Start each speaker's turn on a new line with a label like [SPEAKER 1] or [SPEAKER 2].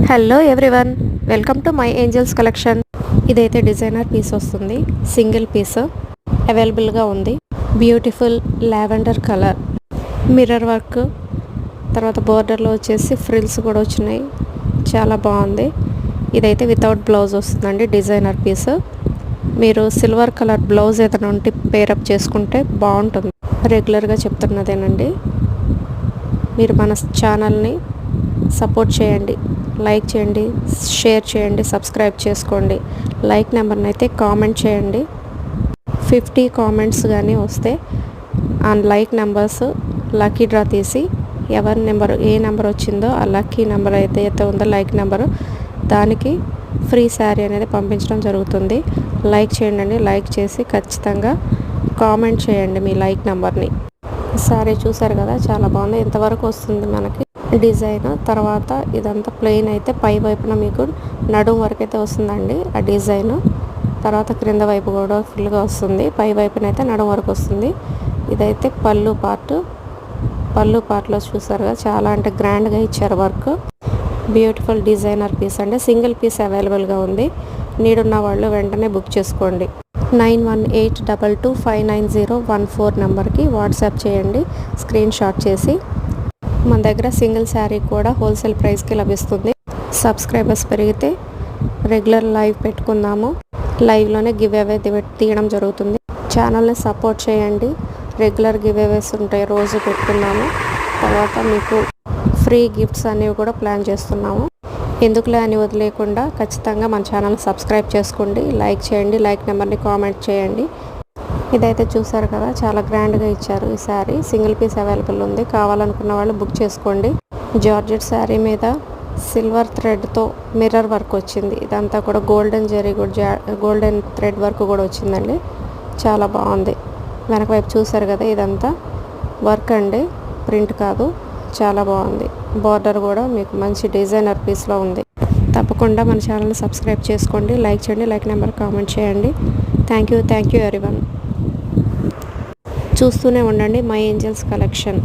[SPEAKER 1] Hello everyone, welcome to my angels collection. ఇదైతే designer piece వస్తుంది, single piece అవైలబుల్గా ఉంది. Beautiful lavender colour mirror work, తర్వాత బోర్డర్లో వచ్చేసి ఫ్రిల్స్ కూడా వచ్చినాయి. చాలా బాగుంది. ఇదైతే వితౌట్ బ్లౌజ్ వస్తుందండి, డిజైనర్ పీస్. మీరు సిల్వర్ కలర్ బ్లౌజ్ ఏదైనా ఉంటే పేరప్ చేసుకుంటే బాగుంటుంది. రెగ్యులర్గా చెప్తున్నదేనండి. మీరు మన ఛానల్ని సపోర్ట్ చేయండి, లైక్ చేయండి, షేర్ చేయండి, సబ్స్క్రైబ్ చేసుకోండి. లైక్ నెంబర్ని అయితే కామెంట్ చేయండి. 50 కామెంట్స్ కానీ వస్తే ఆ లైక్ నెంబర్స్ లక్కీ డ్రా తీసి ఎవరి నెంబర్ ఏ నెంబర్ వచ్చిందో ఆ లక్కీ నెంబర్ అయితే ఉందో లైక్ నెంబరు, దానికి ఫ్రీ శారీ అనేది పంపించడం జరుగుతుంది. లైక్ చేయండి, లైక్ చేసి ఖచ్చితంగా కామెంట్ చేయండి మీ లైక్ నెంబర్ని. శారీ చూసారు కదా, చాలా బాగుంది. ఇంతవరకు వస్తుంది మనకి డిజైన్. తర్వాత ఇదంతా ప్లెయిన్ అయితే పై వైపున మీకు నడుము వరకు అయితే వస్తుందండి ఆ డిజైన్. తర్వాత క్రింద వైపు కూడా ఫుల్గా వస్తుంది. పై వైపున అయితే నడుము వరకు వస్తుంది. ఇదైతే పళ్ళు పార్ట్లో చూసారు కదా, చాలా అంటే గ్రాండ్గా ఇచ్చారు వర్క్. బ్యూటిఫుల్ డిజైనర్ పీస్ అండి. సింగిల్ పీస్ అవైలబుల్గా ఉంది. నీడున్న వాళ్ళు వెంటనే బుక్ చేసుకోండి. 9182259014 నెంబర్కి వాట్సాప్ చేయండి స్క్రీన్ షాట్ చేసి. మన దగ్గర సింగిల్ శారీ కూడా హోల్సేల్ ప్రైస్కి లభిస్తుంది. సబ్స్క్రైబర్స్ పెరిగితే రెగ్యులర్ లైవ్ పెట్టుకుందాము. లైవ్లోనే గివ్ అవే తీయడం జరుగుతుంది. ఛానల్ని సపోర్ట్ చేయండి. రెగ్యులర్ గివ్ అవేస్ ఉంటాయి, రోజు పెట్టుకున్నాము. తర్వాత మీకు ఫ్రీ గిఫ్ట్స్ అనేవి కూడా ప్లాన్ చేస్తున్నాము. ఎందుకులే అని వదిలేకుండా ఖచ్చితంగా మన ఛానల్ సబ్స్క్రైబ్ చేసుకోండి, లైక్ చేయండి, లైక్ నెంబర్ని కామెంట్ చేయండి. ఇదైతే చూసారు కదా, చాలా గ్రాండ్గా ఇచ్చారు. ఈ శారీ సింగిల్ పీస్ అవైలబుల్ ఉంది. కావాలనుకున్న వాళ్ళు బుక్ చేసుకోండి. జార్జెట్ శారీ మీద సిల్వర్ థ్రెడ్తో మిర్రర్ వర్క్ వచ్చింది. ఇదంతా కూడా గోల్డెన్ జరీ కూడా గోల్డెన్ థ్రెడ్ వర్క్ కూడా వచ్చిందండి. చాలా బాగుంది. వెనక వైపు చూసారు కదా, ఇదంతా వర్క్ అండి, ప్రింట్ కాదు. చాలా బాగుంది. బార్డర్ కూడా మీకు మంచి డిజైనర్ పీస్లో ఉంది. తప్పకుండా మన ఛానల్ని సబ్స్క్రైబ్ చేసుకోండి, లైక్ చేయండి, లైక్ నెంబర్ కామెంట్ చేయండి. Thank you everyone. చూస్తూనే ఉండండి మై ఏంజల్స్ కలెక్షన్.